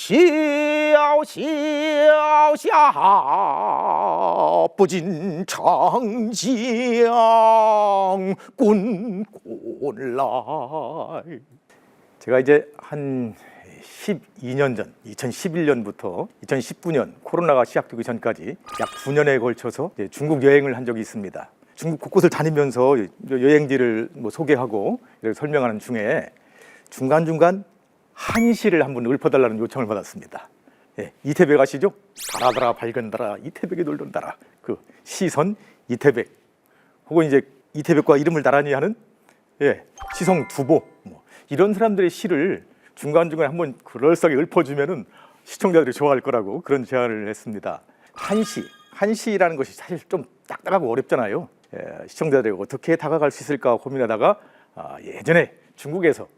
萧不尽长江滚滚来。제가 이제 한 12년 전, 2011년부터 2019년 코로나가 시작되기 전까지 약 9년에 걸쳐서 중국 여행을 한 적이 있습니다. 중국 곳곳을 다니면서 여행지를 소개하고 설명하는 중에 중간중간 한시를 한번 읊어달라는 요청을 받았습니다. 이태백 아시죠? 달아달아 밝은 달아 이태백이 놀던 달아, 그 시선 이태백, 혹은 이제 이태백과 이름을 나란히 하는 시성 두보, 이런 사람들의 시를 중간중간에 한번 그럴싸하게 읊어주면은 시청자들이 좋아할 거라고 그런 제안을 했습니다. 한시라는 것이 사실 좀 딱딱하고 어렵잖아요. 시청자들에게 어떻게 다가갈 수 있을까 고민하다가 예전에 중국에서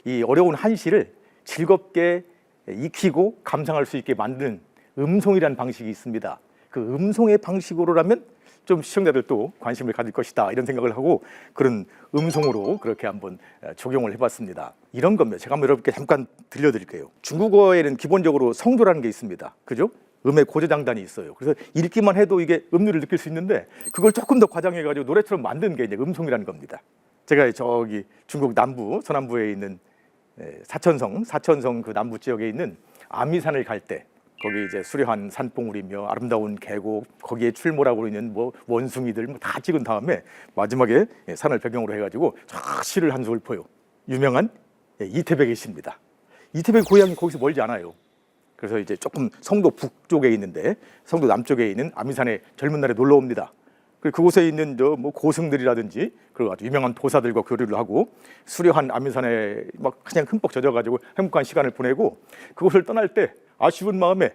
이 어려운 한시를 즐겁게 익히고 감상할 수 있게 만드는 음송이라는 방식이 있습니다. 그 음송의 방식으로라면 좀 시청자들도 관심을 가질 것이다, 이런 생각을 하고 그런 음송으로 그렇게 한번 적용을 해봤습니다. 이런 겁니다. 제가 한번 여러분께 잠깐 들려드릴게요. 중국어에는 기본적으로 성조라는 게 있습니다. 그죠? 음의 고조장단이 있어요. 그래서 읽기만 해도 이게 음률을 느낄 수 있는데 그걸 조금 더 과장해가지고 노래처럼 만든 게 이제 음송이라는 겁니다. 제가 저기 중국 남부, 서남부에 있는 사천성 그 남부 지역에 있는 아미산을 갈 때 거기 이제 수려한 산봉우리며 아름다운 계곡, 거기에 출몰하고 있는 원숭이들 다 찍은 다음에 마지막에 산을 배경으로 해가지고 시를 한 수 읊어요. 유명한 이태백의 시입니다. 이태백 고향이 거기서 멀지 않아요. 그래서 이제 조금 성도 북쪽에 있는데 성도 남쪽에 있는 아미산에 젊은 날에 놀러 옵니다. 그곳에 있는 고승들이라든지 그리고 아주 유명한 도사들과 교류를 하고 수려한 아미산에 막 그냥 흠뻑 젖어가지고 행복한 시간을 보내고 그곳을 떠날 때 아쉬운 마음에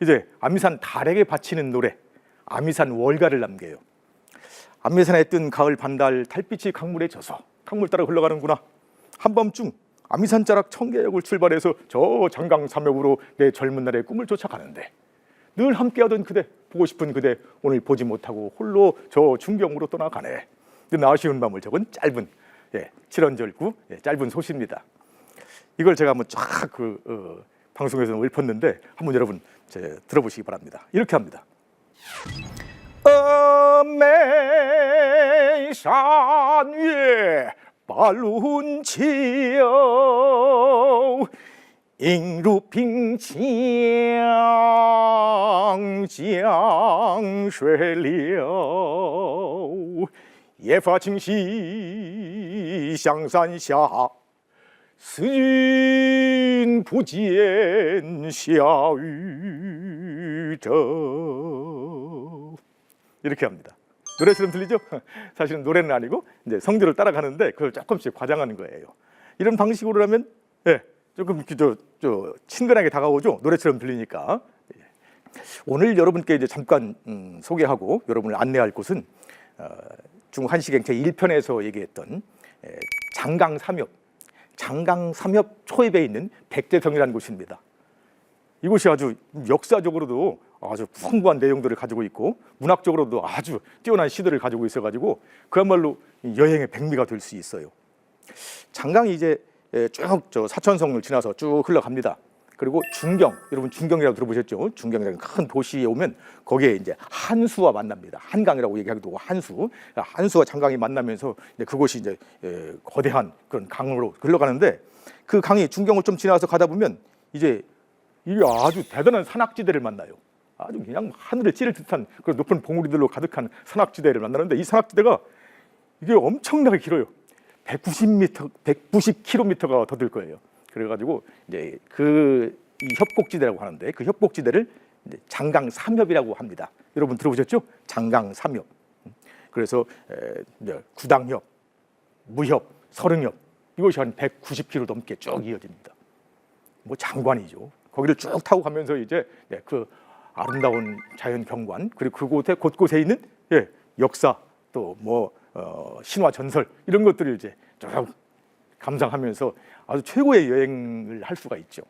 이제 아미산 달에게 바치는 노래, 아미산 월가를 남겨요. 아미산에 뜬 가을 반달 달빛이 강물에 젖어 강물 따라 흘러가는구나. 한밤중 아미산 자락 청계역을 출발해서 저 장강삼역으로 내 젊은 날의 꿈을 쫓아가는데 늘 함께하던 그대, 보고 싶은 그대 오늘 보지 못하고 홀로 저 중경으로 떠나가네. 늘 아쉬운 마음을 적은 짧은 7언절구 짧은 소시입니다. 이걸 제가 한번 쫙 방송에서 읊었는데 한번 여러분 들어보시기 바랍니다. 이렇게 합니다. 어메산 위에 발룬 지역 인루핑江水流夜发清溪香山下思君不见下渔舟. 이렇게 합니다. 노래처럼 들리죠? 사실은 노래는 아니고 이제 성조를 따라가는데 그걸 조금씩 과장하는 거예요. 이런 방식으로라면 조금 친근하게 다가오죠. 노래처럼 들리니까. 오늘 여러분께 이제 잠깐 소개하고 여러분을 안내할 곳은 중국 한시경 제 1편에서 얘기했던 장강삼엽 초입에 있는 백제성이라는 곳입니다. 이곳이 아주 역사적으로도 아주 풍부한 내용들을 가지고 있고 문학적으로도 아주 뛰어난 시들을 가지고 있어가지고 그야말로 여행의 백미가 될 수 있어요. 장강이 이제 쭉 사천성을 지나서 쭉 흘러갑니다. 그리고 중경, 여러분 중경이라고 들어보셨죠? 중경이라는 큰 도시에 오면 거기에 이제 한수와 만납니다. 한강이라고 얘기하기도 하고 한수와 장강이 만나면서 이제 그곳이 이제 거대한 그런 강으로 흘러가는데 그 강이 중경을 좀 지나서 가다 보면 이제 이게 아주 대단한 산악지대를 만나요. 아주 그냥 하늘을 찌를 듯한 그런 높은 봉우리들로 가득한 산악지대를 만나는데 이 산악지대가 이게 엄청나게 길어요. 190km가 더 될 거예요. 그래가지고 이제 이 협곡지대라고 하는데 그 협곡지대를 이제 장강삼협이라고 합니다. 여러분 들어보셨죠? 장강삼협. 그래서 구당협, 무협, 서릉협 이것이 한 190km 넘게 쭉 이어집니다. 장관이죠. 거기를 쭉 타고 가면서 이제 그 아름다운 자연 경관 그리고 그곳에 곳곳에 있는 역사 또 신화 전설 이런 것들을 이제 쭉 감상하면서 아주 최고의 여행을 할 수가 있죠.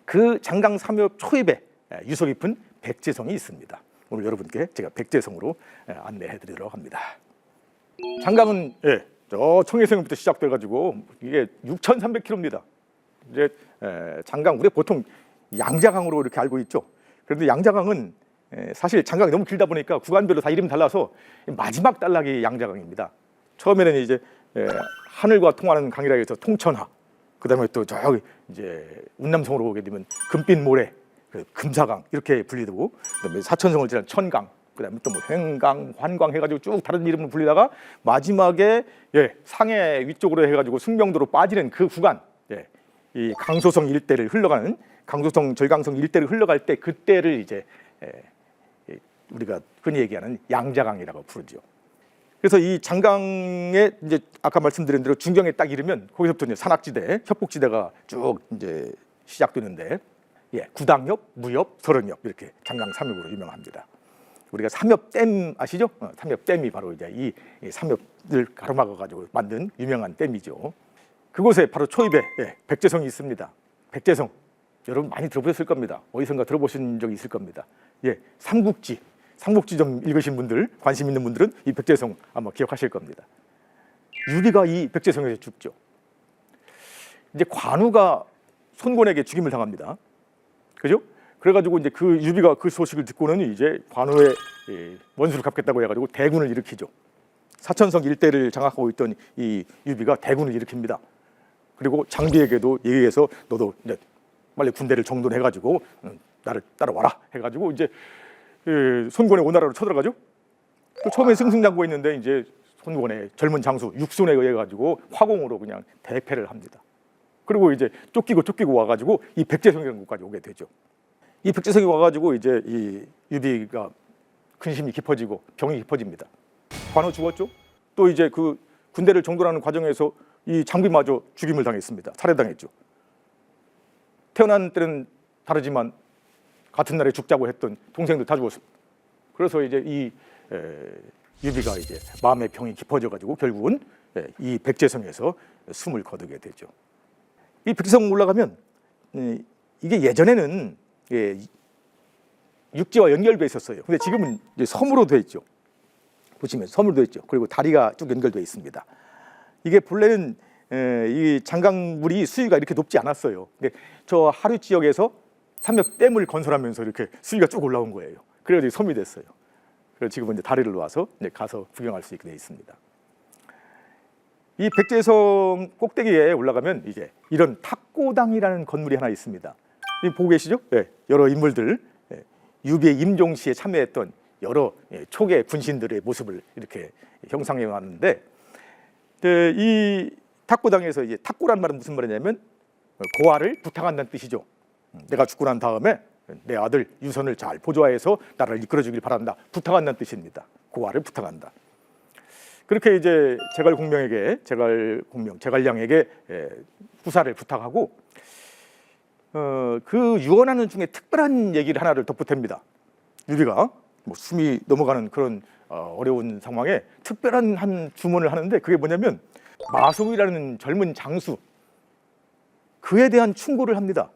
그 장강삼협 초입에 유서 깊은 백제성이 있습니다. 오늘 여러분께 제가 백제성으로 안내해 드리도록 합니다. 장강은 저 청해성부터 시작돼 가지고 이게 6,300km입니다. 이제 장강 우리 보통 양자강으로 이렇게 알고 있죠. 그런데 양자강은 사실 장강이 너무 길다 보니까 구간별로 다 이름이 달라서 마지막 단락이 양자강입니다. 처음에는 이제 하늘과 통하는 강이라 해서 통천하, 그다음에 또 저기 이제 운남성으로 오게 되면 금빛 모래, 금사강 이렇게 분리되고, 그다음에 사천성을 지난 천강, 그다음에 또 뭐 횡강, 환강 해가지고 쭉 다른 이름으로 불리다가 마지막에 상해 위쪽으로 해가지고 숙명도로 빠지는 그 구간, 이 강소성 일대를 흘러가는 강소성 절강성 일대를 흘러갈 때 그때를 이제 우리가 흔히 얘기하는 양자강이라고 부르죠. 그래서 이 장강에 이제 아까 말씀드린 대로 중경에 딱 이르면 거기서부터 이제 산악지대, 협곡지대가 쭉 이제 시작되는데, 구당엽, 무엽, 설원엽 이렇게 장강 삼엽으로 유명합니다. 우리가 삼엽댐 아시죠? 삼엽댐이 바로 이제 이 삼엽을 가로막아 가지고 만든 유명한 댐이죠. 그곳에 바로 초입에 백제성이 있습니다. 백제성 여러분 많이 들어보셨을 겁니다. 어디선가 들어보신 적이 있을 겁니다. 삼국지 좀 읽으신 분들, 관심 있는 분들은 이 백제성 아마 기억하실 겁니다. 유비가 이 백제성에서 죽죠. 이제 관우가 손권에게 죽임을 당합니다. 그죠? 그래가지고 이제 그 유비가 그 소식을 듣고는 이제 관우의 원수를 갚겠다고 해가지고 대군을 일으키죠. 사천성 일대를 장악하고 있던 이 유비가 대군을 일으킵니다. 그리고 장비에게도 얘기해서 너도 이제 빨리 군대를 정돈해가지고 나를 따라와라 해가지고 이제 손권의 오나라로 쳐들어가죠. 처음에 승승장구가 있는데 이제 손권의 젊은 장수 육손에 의해 가지고 화공으로 그냥 대패를 합니다. 그리고 이제 쫓기고 와가지고 이 백제성이라는 곳까지 오게 되죠. 이 백제성이 와가지고 이제 이 유비가 근심이 깊어지고 병이 깊어집니다. 관우 죽었죠. 또 이제 그 군대를 정돈하는 과정에서 이 장비마저 죽임을 당했습니다. 살해당했죠. 태어난 때는 다르지만 같은 날에 죽자고 했던 동생들 다 죽었습니다. 그래서 이제 이 유비가 이제 마음의 병이 깊어져가지고 결국은 이 백제성에서 숨을 거두게 되죠. 이 백제성 올라가면 이게 예전에는 육지와 연결돼 있었어요. 근데 지금은 이제 섬으로 돼 있죠. 보시면 섬으로 돼 있죠. 그리고 다리가 쭉 연결돼 있습니다. 이게 본래는 이 장강물이 수위가 이렇게 높지 않았어요. 근데 저 하류 지역에서 삼엽댐을 건설하면서 이렇게 수위가 쭉 올라온 거예요. 그래서 섬이 됐어요. 그래서 지금은 이제 다리를 놓아서 이제 가서 구경할 수 있게 돼 있습니다. 이 백제성 꼭대기에 올라가면 이제 이런 탁고당이라는 건물이 하나 있습니다. 보고 계시죠? 여러 인물들, 유비의 임종시에 참여했던 여러 초계 군신들의 모습을 이렇게 형상해 왔는데, 이 탁고당에서 이제 탁고란 말은 무슨 말이냐면 고아를 부탁한다는 뜻이죠. 내가 죽고 난 다음에 내 아들 유선을 잘 보좌해서 나를 이끌어주길 바란다, 부탁한다는 뜻입니다. 고아를 부탁한다. 그렇게 이제 제갈량에게 후사를 부탁하고 그 유언하는 중에 특별한 얘기를 하나를 덧붙입니다. 유비가 뭐 숨이 넘어가는 그런 어려운 상황에 특별한 한 주문을 하는데, 그게 뭐냐면 마속이라는 젊은 장수, 그에 대한 충고를 합니다.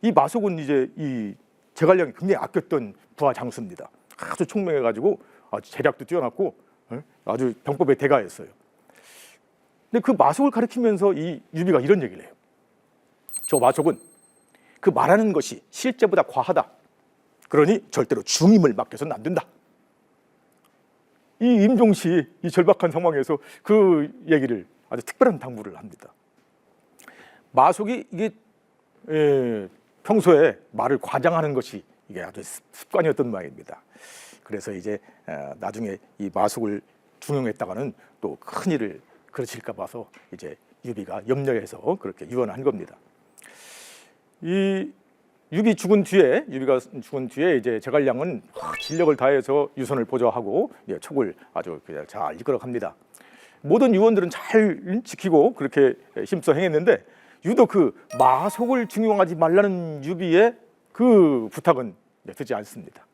이 마속은 이제 이 제갈량이 굉장히 아꼈던 부하 장수입니다. 아주 총명해가지고 아주 재력도 뛰어났고 아주 병법의 대가였어요. 근데 그 마속을 가리키면서 이 유비가 이런 얘기를 해요. 저 마속은 그 말하는 것이 실제보다 과하다. 그러니 절대로 중임을 맡겨서는 안 된다. 이 임종시 이 절박한 상황에서 그 얘기를 아주 특별한 당부를 합니다. 마속이 이게 평소에 말을 과장하는 것이 이게 아주 습관이었던 모양입니다. 그래서 이제 나중에 이 마속을 중용했다가는 또 큰 일을 그르칠까 봐서 이제 유비가 염려해서 그렇게 유언을 한 겁니다. 유비가 죽은 뒤에 이제 제갈량은 진력을 다해서 유선을 보좌하고 촉을 아주 잘 이끌어갑니다. 모든 유언들은 잘 지키고 그렇게 힘써 행했는데, 유독 그 마속을 중용하지 말라는 유비의 그 부탁은 듣지 않습니다.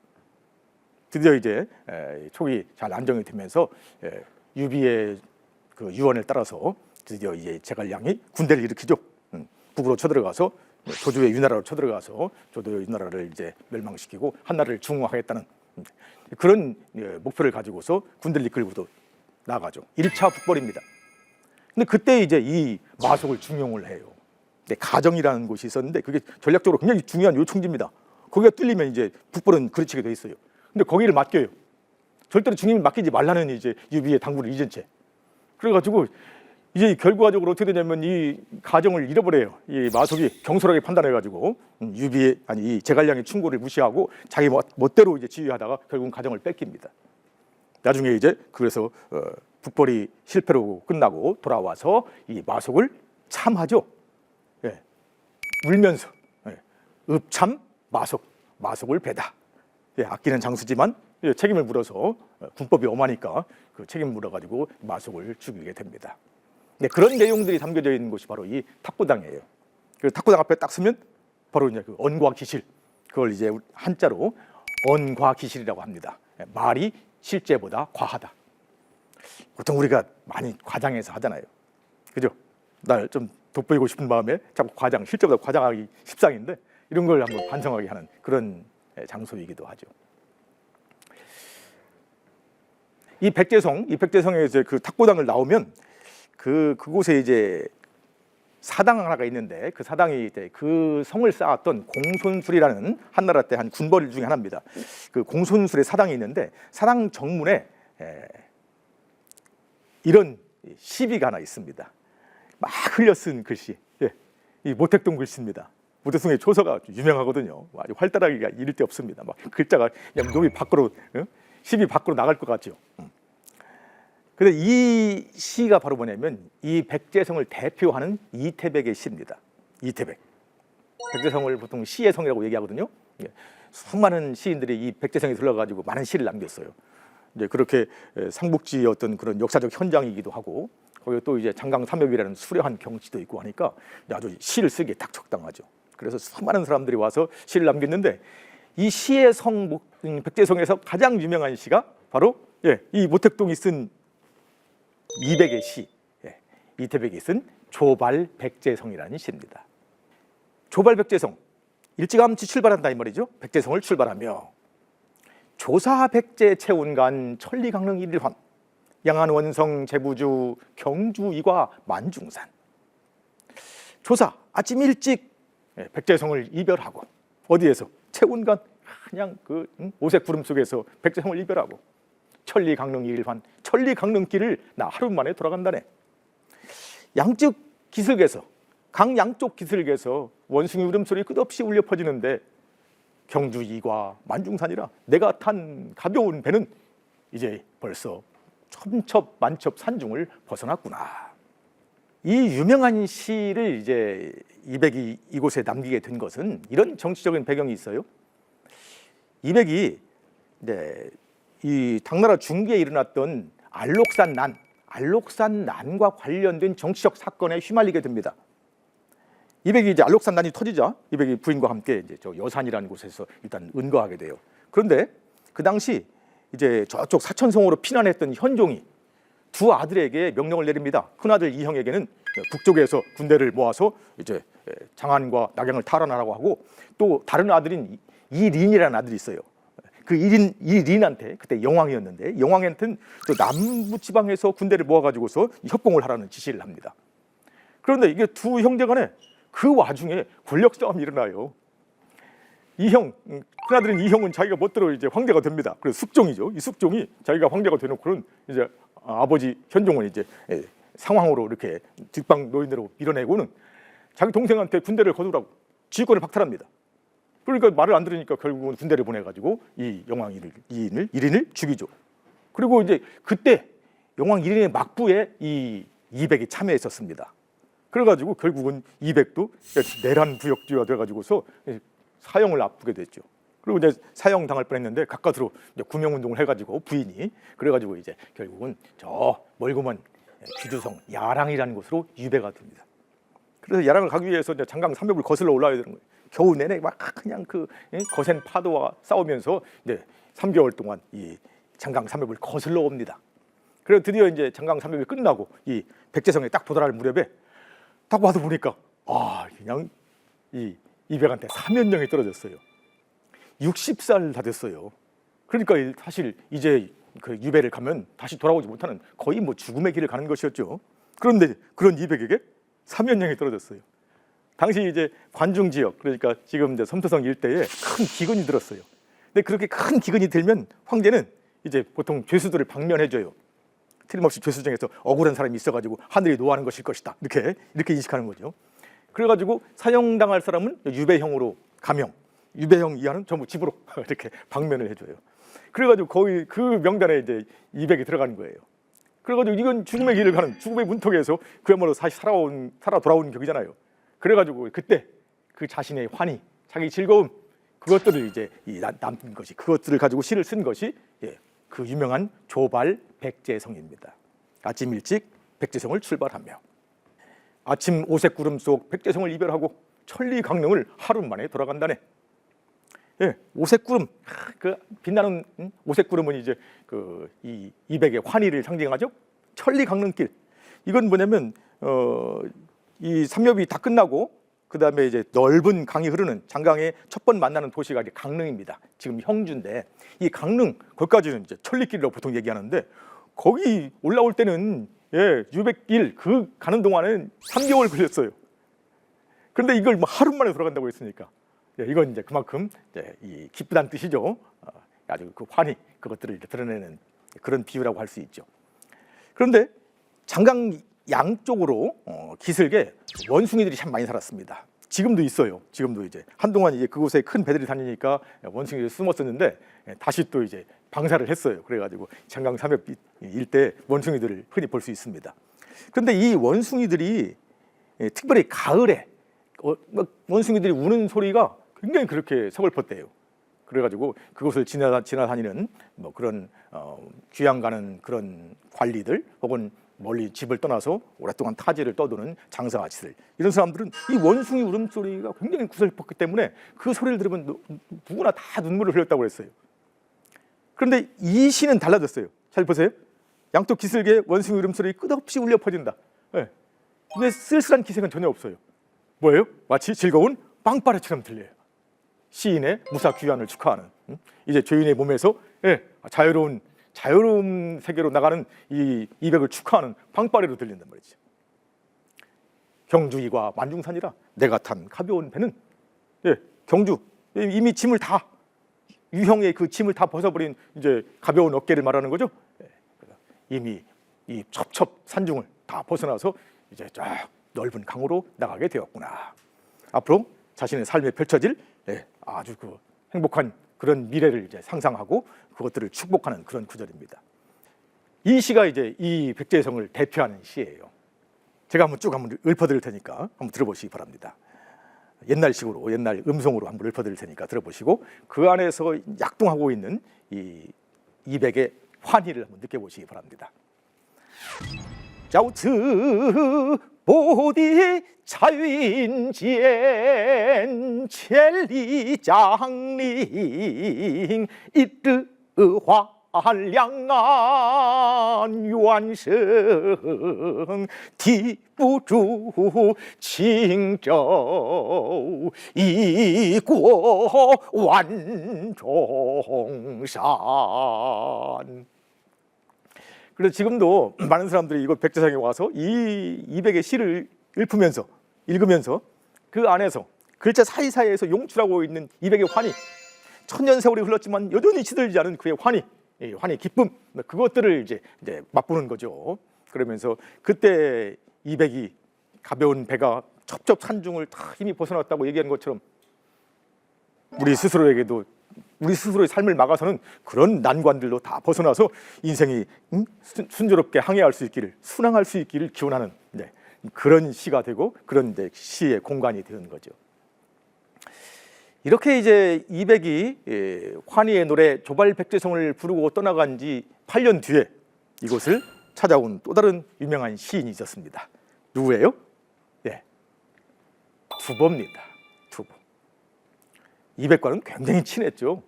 드디어 이제 촉이 잘 안정이 되면서 유비의 그 유언을 따라서 드디어 이제 제갈량이 군대를 일으키죠. 북으로 쳐들어가서 조조의 유나라로 쳐들어가서 조조의 유나라를 이제 멸망시키고 한나라를 중흥하겠다는 그런 목표를 가지고서 군대를 이끌고도 나가죠. 1차 북벌입니다. 근데 그때 이제 이 마속을 중용을 해요. 가정이라는 곳이 있었는데 그게 전략적으로 굉장히 중요한 요충지입니다. 거기가 뚫리면 이제 북벌은 그르치게 돼 있어요. 근데 거기를 맡겨요. 절대로 중임을 맡기지 말라는 이제 유비의 당부를 잊은 채. 그래가지고 이제 결과적으로 어떻게 되냐면 이 가정을 잃어버려요. 이 마속이 경솔하게 판단해가지고 유비의 아니 이 제갈량의 충고를 무시하고 자기 멋대로 이제 지휘하다가 결국은 가정을 뺏깁니다. 나중에 이제 그래서 북벌이 실패로 끝나고 돌아와서 이 마속을 참하죠. 예. 울면서 읍참 마속을 배다. 예, 아끼는 장수지만 책임을 물어서 군법이 엄하니까 그 책임을 물어가지고 마속을 죽이게 됩니다. 네, 그런 내용들이 담겨져 있는 곳이 바로 이 탁구당이에요. 그 탁구당 앞에 딱 서면 바로 이제 그 언과기실, 그걸 이제 한자로 언과기실이라고 합니다. 말이 실제보다 과하다. 보통 우리가 많이 과장해서 하잖아요. 그죠? 날 좀 돋보이고 싶은 마음에 자꾸 실제보다 과장하기 십상인데 이런 걸 한번 반성하게 하는 그런 장소이기도 하죠. 이 백제성에 이제 그 탁구당을 나오면 그곳에 이제 사당 하나가 있는데 그 사당이 이제 그 성을 쌓았던 공손술이라는 한나라 때 한 군벌 중에 하나입니다. 그 공손술의 사당이 있는데 사당 정문에 이런 시비가 하나 있습니다. 막 흘려 쓴 글씨, 이 모택동 글씨입니다. 모택동의 초서가 유명하거든요. 아주 활달하기가 이를 데 없습니다. 막 글자가 그냥 놈이 밖으로 시비 밖으로 나갈 것 같죠. 근데 이 시가 바로 뭐냐면 이 백제성을 대표하는 이태백의 시입니다. 이태백. 백제성을 보통 시의 성이라고 얘기하거든요. 수많은 시인들이 이 백제성에 들러가지고 많은 시를 남겼어요. 이제 그렇게 삼국지의 어떤 그런 역사적 현장이기도 하고 거기 또 이제 장강삼엽이라는 수려한 경치도 있고 하니까 아주 시를 쓰기에 딱 적당하죠. 그래서 수많은 사람들이 와서 시를 남겼는데 이 시의 성 백제성에서 가장 유명한 시가 바로 이 모택동이 쓴 이백의 시, 이태백이 쓴 조발백제성이라는 시입니다. 조발백제성, 일찌감치 출발한다 이 말이죠. 백제성을 출발하며 조사백제 채운간 천리강릉 일일환 양안원성 제부주 경주이과 만중산. 조사 아침 일찍 백제성을 이별하고 어디에서 채운간 그냥 그 오색 구름 속에서 백제성을 이별하고 천리강릉 일일환 천리강릉길을 나 하루 만에 돌아간다네. 양쪽 기슭에서 강 양쪽 기슭에서 원숭이 울음소리 끝없이 울려 퍼지는데 경주 이과 만중산이라 내가 탄 가벼운 배는 이제 벌써 천첩 만첩 산중을 벗어났구나. 이 유명한 시를 이제 이백이 이곳에 남기게 된 것은 이런 정치적인 배경이 있어요. 이백이 이 당나라 중기에 일어났던 알록산난과 관련된 정치적 사건에 휘말리게 됩니다. 이백이 이제 알록산난이 터지자 이백이 부인과 함께 이제 저 여산이라는 곳에서 일단 은거하게 돼요. 그런데 그 당시 이제 저쪽 사천성으로 피난했던 현종이 두 아들에게 명령을 내립니다. 큰 아들 이형에게는 북쪽에서 군대를 모아서 이제 장안과 낙양을 탈환하라고 하고 또 다른 아들인 이린이라는 아들이 있어요. 그 이린한테 그때 영왕이었는데 영왕한테는 또 남부 지방에서 군대를 모아가지고서 협공을 하라는 지시를 합니다. 그런데 이게 두 형제간에 그 와중에 권력 싸움이 일어나요. 큰아들인 이형은 자기가 멋대로 이제 황제가 됩니다. 그래서 숙종이죠. 이 숙종이 자기가 황제가 되놓고는 이제 아버지 현종을 이제 상황으로 이렇게 뒷방 노인으로 밀어내고는 자기 동생한테 군대를 거두라고 지휘권을 박탈합니다. 그러니까 말을 안 들으니까 결국은 군대를 보내가지고 이 영왕 이린을 죽이죠. 그리고 이제 그때 영왕 이린의 막부에 이 이백이 참여했었습니다. 그래가지고 결국은 이백도 내란 부역주의가 돼가지고서 사형을 앞두게 됐죠. 그리고 이제 사형 당할 뻔했는데 가까스로 구명운동을 해가지고 부인이 그래가지고 이제 결국은 저 멀고 먼 귀주성 야랑이라는 곳으로 유배가 됩니다. 그래서 야랑을 가기 위해서 이제 장강 삼엽을 거슬러 올라야 되는 거예요. 겨우 내내 막 그냥 그 거센 파도와 싸우면서 이제 3개월 동안 이 장강 삼엽을 거슬러 옵니다. 그래서 드디어 이제 장강 삼엽이 끝나고 이 백제성에 딱 도달할 무렵에 딱 와서 보니까 그냥 이 이백한테 사면령이 떨어졌어요. 60살 다 됐어요. 그러니까 사실 이제 그 유배를 가면 다시 돌아오지 못하는 거의 뭐 죽음의 길을 가는 것이었죠. 그런데 그런 이백에게 사면령이 떨어졌어요. 당시 이제 관중 지역, 그러니까 지금 이제 섬토성 일대에 큰 기근이 들었어요. 근데 그렇게 큰 기근이 들면 황제는 이제 보통 죄수들을 방면해줘요. 틀림없이 죄수 중에서 억울한 사람이 있어가지고 하늘이 노하는 것일 것이다. 이렇게 인식하는 거죠. 그래가지고 사형당할 사람은 유배형으로 감형, 유배형 이하는 전부 집으로 이렇게 방면을 해줘요. 그래가지고 거의 그 명단에 이제 200이 들어가는 거예요. 그래가지고 이건 죽음의 길을 가는 죽음의 문턱에서 그야말로 살아 돌아오는 격이잖아요. 그래가지고 그때 그 자신의 환희, 자기 즐거움, 그것들을 이제 남긴 것이, 그것들을 가지고 시를 쓴 것이 그 유명한 조발 백제성입니다. 아침 일찍 백제성을 출발하며 아침 오색 구름 속 백제성을 이별하고 천리 강릉을 하루 만에 돌아간다네. 오색 구름, 그 빛나는 오색 구름은 이제 이 200의 환희를 상징하죠. 천리 강릉길. 이건 뭐냐면 이 삼엽이 다 끝나고 그 다음에 이제 넓은 강이 흐르는 장강의 첫 번 만나는 도시가 이제 강릉입니다. 지금 형주인데 이 강릉 거기까지는 이제 천리길이라고 보통 얘기하는데 거기 올라올 때는 600길 그 가는 동안은 3개월 걸렸어요. 그런데 이걸 뭐 하루 만에 돌아간다고 했으니까 이건 이제 그만큼 이제 이 기쁘다는 뜻이죠. 아주 그 환희 그것들을 이제 드러내는 그런 비유라고 할 수 있죠. 그런데 장강 양쪽으로 기슭에 원숭이들이 참 많이 살았습니다. 지금도 있어요. 지금도 이제 한동안 이제 그곳에 큰 배들이 다니니까 원숭이들이 숨었었는데 다시 또 이제 방사를 했어요. 그래가지고 장강 삼엽 일대 원숭이들을 흔히 볼 수 있습니다. 그런데 이 원숭이들이 특별히 가을에 원숭이들이 우는 소리가 굉장히 그렇게 서글펐대요. 그래가지고 그곳을 지나다니는 뭐 그런 귀양 가는 그런 관리들 혹은 멀리 집을 떠나서 오랫동안 타지를 떠도는 장사아치들 이런 사람들은 이 원숭이 울음소리가 굉장히 구슬펐기 때문에 그 소리를 들으면 누구나 다 눈물을 흘렸다고 그랬어요. 그런데 이 시는 달라졌어요. 잘 보세요. 양쪽 기슭에 원숭이 울음소리 끝없이 울려 퍼진다. 근데 쓸쓸한 기색은 전혀 없어요. 뭐예요? 마치 즐거운 빵빠레처럼 들려요. 시인의 무사 귀환을 축하하는 이제 죄인의 몸에서 자유로운 세계로 나가는 이 200을 축하하는 빵빠레로 들린단 말이죠. 경주이과 만중산이라 내가 탄 가벼운 배는 경주 이미 짐을 다 유형의 그 짐을 다 벗어버린 이제 가벼운 어깨를 말하는 거죠. 이미 이 첩첩 산중을 다 벗어나서 이제 쫙 넓은 강으로 나가게 되었구나. 앞으로 자신의 삶에 펼쳐질 아주 그 행복한 그런 미래를 이제 상상하고 그것들을 축복하는 그런 구절입니다. 이 시가 이제 이 백제성을 대표하는 시예요. 제가 한번 읊어드릴 테니까 한번 들어보시기 바랍니다. 옛날식으로 옛날 음성으로 한번 읊어드릴 테니까 들어보시고 그 안에서 약동하고 있는 이 200의 환희를 한번 느껴보시기 바랍니다. 자우츠 보디 자윈젠 첼리장링 이르화 한량안 유한성 디부주 칭châu 이고 완종산. 그래서 지금도 많은 사람들이 이곳 백제성에 와서 이 200의 시를 읽으면서 그 안에서 글자 사이사이에서 용출하고 있는 200의 환희, 천년 세월이 흘렀지만 여전히 시들지 않은 그의 환희, 기쁨, 그것들을 이제 맛보는 거죠. 그러면서 그때 200이 가벼운 배가 첩첩 산중을 다 힘이 벗어났다고 얘기하는 것처럼 우리 스스로의 삶을 막아서는 그런 난관들로 다 벗어나서 인생이 순조롭게 항해할 수 있기를, 순항할 수 있기를 기원하는 그런 시가 되고 그런 시의 공간이 되는 거죠. 이렇게 이제 200이 환희의 노래 조발 백제성을 부르고 떠나간 지 8년 뒤에 이곳을 찾아온 또 다른 유명한 시인이 있었습니다. 누구예요? 두보입니다. 두보. 200과는 굉장히 친했죠.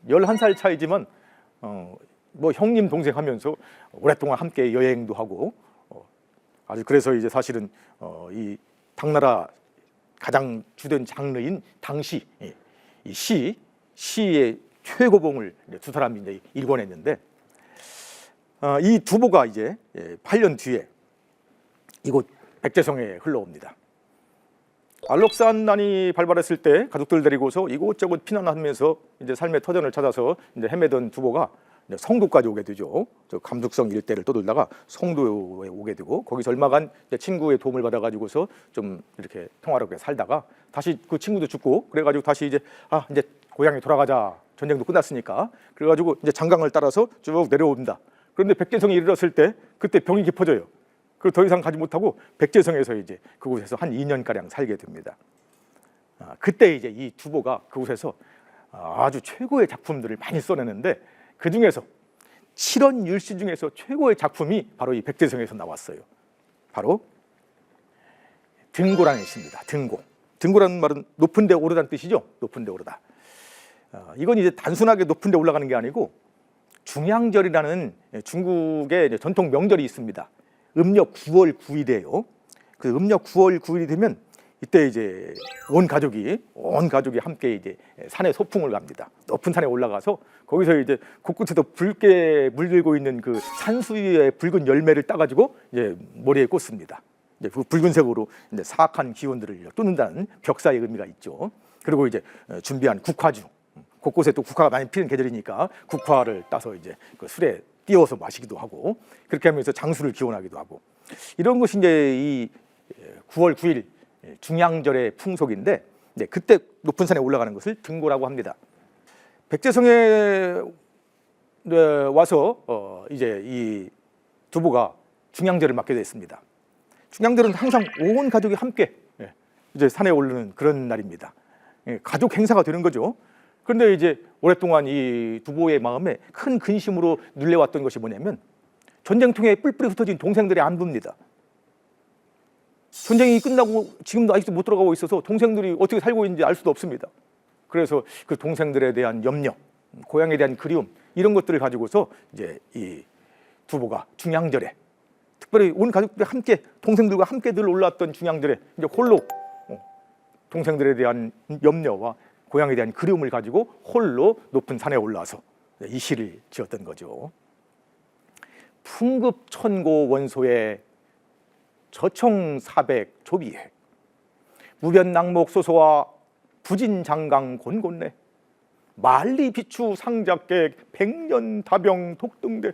11살 차이지만 뭐 형님 동생 하면서 오랫동안 함께 여행도 하고 아주 그래서 이제 사실은 이 당나라 가장 주된 장르인 당시 이 시의 최고봉을 두 사람이 이제 일궈냈는데 이 두보가 이제 8년 뒤에 이곳 백제성에 흘러옵니다. 알록산난이 발발했을 때 가족들 데리고서 이곳저곳 피난하면서 이제 삶의 터전을 찾아서 이제 헤매던 두보가 이제 성도까지 오게 되죠. 저 감숙성 일대를 떠돌다가 성도에 오게 되고 거기서 얼마간 이제 친구의 도움을 받아가지고서 좀 이렇게 평화롭게 살다가 다시 그 친구도 죽고 그래가지고 다시 이제 이제 고향에 돌아가자. 전쟁도 끝났으니까 그래가지고 이제 장강을 따라서 쭉 내려옵니다. 그런데 백제성에 이르렀을 때 그때 병이 깊어져요. 그 더 이상 가지 못하고 백제성에서 이제 그곳에서 한 2년 가량 살게 됩니다. 그때 이제 이 두보가 그곳에서 아주 최고의 작품들을 많이 써내는데 그 중에서 7원 율시 중에서 최고의 작품이 바로 이 백제성에서 나왔어요. 바로 등고라는 시입니다. 등고. 등고라는 말은 높은 데 오르다는 뜻이죠. 높은 데 오르다. 이건 이제 단순하게 높은 데 올라가는 게 아니고 중양절이라는 중국의 전통 명절이 있습니다. 음력 9월 9일이에요. 그 음력 9월 9일이 되면 이때 이제 온 가족이 함께 이제 산에 소풍을 갑니다. 높은 산에 올라가서 거기서 이제 곳곳에서 붉게 물들고 있는 그 산수유의 붉은 열매를 따가지고 이제 머리에 꽂습니다. 이제 그 붉은색으로 이제 사악한 기운들을 쫓는다는 벽사의 의미가 있죠. 그리고 이제 준비한 국화주, 곳곳에 또 국화가 많이 피는 계절이니까 국화를 따서 이제 그 술에 띄워서 마시기도 하고 그렇게 하면서 장수를 기원하기도 하고 이런 것이 이제 이 9월 9일 중양절의 풍속인데 그때 높은 산에 올라가는 것을 등고라고 합니다. 백제성에 와서 이제 이 두보가 중양절을 맡게 됐습니다. 중양절은 항상 온 가족이 함께 이제 산에 오르는 그런 날입니다. 가족 행사가 되는 거죠. 그런데 이제 오랫동안 이 두보의 마음에 큰 근심으로 눌려왔던 것이 뭐냐면 전쟁통에 뿔뿔이 흩어진 동생들의 안부입니다. 전쟁이 끝나고 지금도 아직도 못 들어가고 있어서 동생들이 어떻게 살고 있는지 알 수도 없습니다. 그래서 그 동생들에 대한 염려, 고향에 대한 그리움 이런 것들을 가지고서 이제 이 두보가 중양절에 특별히 온 가족들이 함께 동생들과 함께 늘 올랐던 중양절에 이제 홀로 동생들에 대한 염려와 고향에 대한 그리움을 가지고 홀로 높은 산에 올라서 이 시를 지었던 거죠. 풍급천고 원소에 저청사백 조비해 무변낭목 소소와 부진장강 곤곤내 만리비추 상작객 백년다병 독등대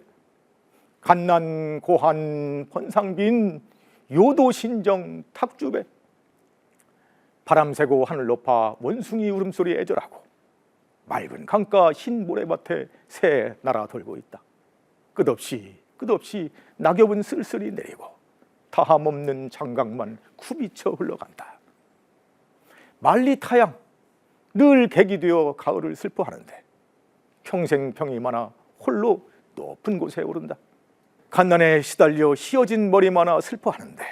간난 고한 번상빈 요도신정 탁주배 바람 새고 하늘 높아 원숭이 울음소리 애절하고 맑은 강가 흰 모래밭에 새 날아 돌고 있다. 끝없이 낙엽은 쓸쓸히 내리고 다함없는 장강만 굽이쳐 흘러간다. 만리타양 늘 객이 되어 가을을 슬퍼하는데 평생 병이 많아 홀로 높은 곳에 오른다. 갓난에 시달려 휘어진 머리 많아 슬퍼하는데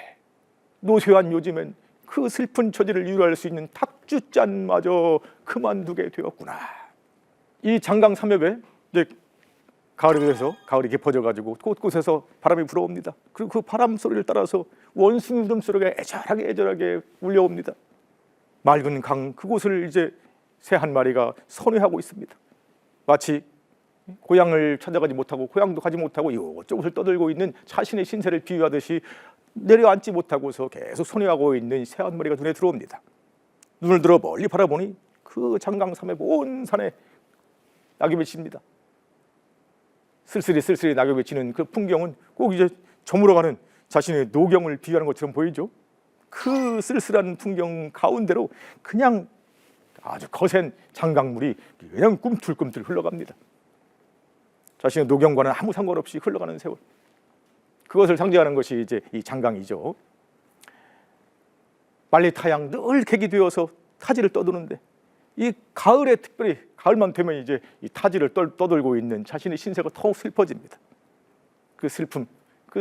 노쇠한 요즘엔 그 슬픈 처지를 위로할 수 있는 탁주잔마저 그만두게 되었구나. 이 장강 삼엽에 이제 가을이 돼서 가을이 깊어져가지고 곳곳에서 바람이 불어옵니다. 그리고 그 바람 소리를 따라서 원숭이 울음소리가 애절하게 울려옵니다. 맑은 강 그곳을 이제 새 한 마리가 선회하고 있습니다. 마치 고향을 찾아가지 못하고 고향도 가지 못하고 이곳저곳을 떠들고 있는 자신의 신세를 비유하듯이 내려앉지 못하고서 계속 선회하고 있는 새 한 마리가 눈에 들어옵니다. 눈을 들어 멀리 바라보니 그 장강삼의 온 산에 낙엽이 칩니다. 쓸쓸히 낙엽이 치는 그 풍경은 꼭 이제 저물어가는 자신의 노경을 비유하는 것처럼 보이죠. 그 쓸쓸한 풍경 가운데로 그냥 아주 거센 장강물이 그냥 꿈틀꿈틀 흘러갑니다. 자신의 노경과는 아무 상관없이 흘러가는 세월. 그것을 상징하는 것이 이제 이 장강이죠. 만리타양 늘 객이 되어서 타지를 떠드는데 이 가을에 특별히 가을만 되면 이제 이 타지를 떠돌고 있는 자신의 신세가 더욱 슬퍼집니다. 그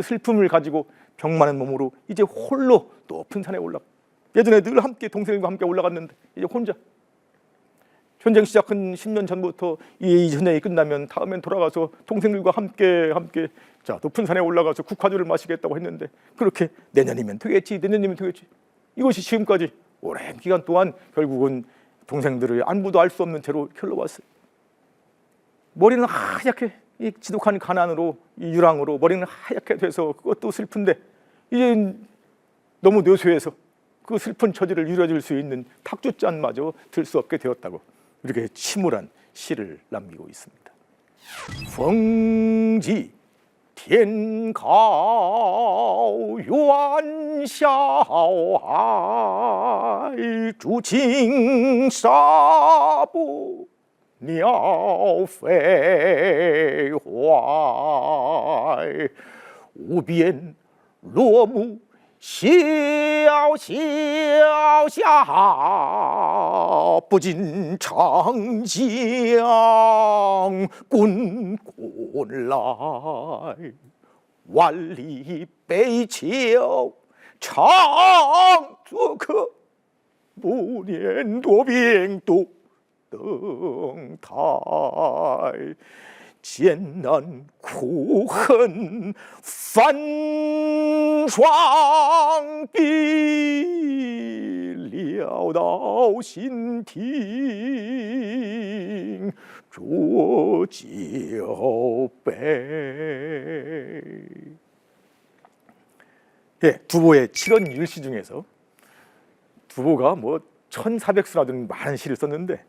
슬픔을 가지고 병 많은 몸으로 이제 홀로 높은 산에 올라. 예전에 늘 함께 동생과 함께 올라갔는데 이제 혼자. 전쟁 시작한 10년 전부터 이 전쟁이 끝나면 다음엔 돌아가서 동생들과 함께 자 높은 산에 올라가서 국화주를 마시겠다고 했는데 그렇게 내년이면 되겠지. 이것이 지금까지 오랜 기간 동안 결국은 동생들의 안부도 알 수 없는 채로 흘러왔어요. 머리는 하얗게 이 지독한 가난으로 이 유랑으로 머리는 하얗게 돼서 그것도 슬픈데 이제 너무 뇌쇠해서 그 슬픈 처지를 이뤄줄 수 있는 탁주잔마저 들 수 없게 되었다고 이렇게 침울한 시를 남기고 있습니다. 风急天高远小海，竹青纱布鸟飞坏，无边落木萧萧下，不尽长江滚滚来。万里北桥长作客，不念多兵多登台。艰难苦恨翻双臂，潦倒新停浊酒杯。 예, 두보의 칠언율시 중에서 두보가 뭐 1400수나 되는 많은 시를 썼는데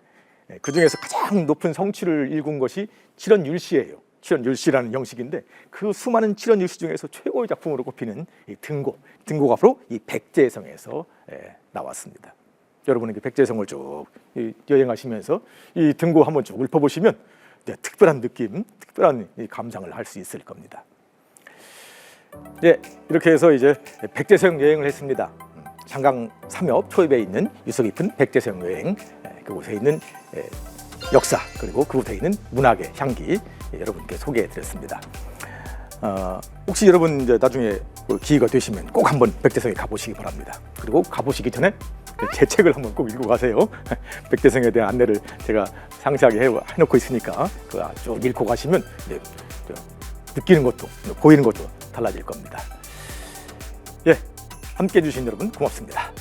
그 중에서 가장 높은 성취를 일군 것이 칠언율시예요. 칠언율시라는 형식인데 그 수많은 칠언율시 중에서 최고의 작품으로 꼽히는 이 등고가 바로 이 백제성에서 나왔습니다. 여러분은 백제성을 쭉 여행하시면서 이 등고 한번 쭉 읊어보시면 특별한 느낌, 특별한 감상을 할 수 있을 겁니다. 네, 이렇게 해서 이제 백제성 여행을 했습니다. 장강 삼엽 초입에 있는 유서 깊은 백제성 여행, 그곳에 있는 역사 그리고 그곳에 있는 문학의 향기 여러분께 소개해드렸습니다. 혹시 여러분 이제 나중에 기회가 되시면 꼭 한번 백제성에 가보시기 바랍니다. 그리고 가보시기 전에 제 책을 한번 꼭 읽고 가세요. 백제성에 대한 안내를 제가 상세하게 해놓고 있으니까 그거 쭉 읽고 가시면 느끼는 것도 보이는 것도 달라질 겁니다. 예, 함께해 주신 여러분 고맙습니다.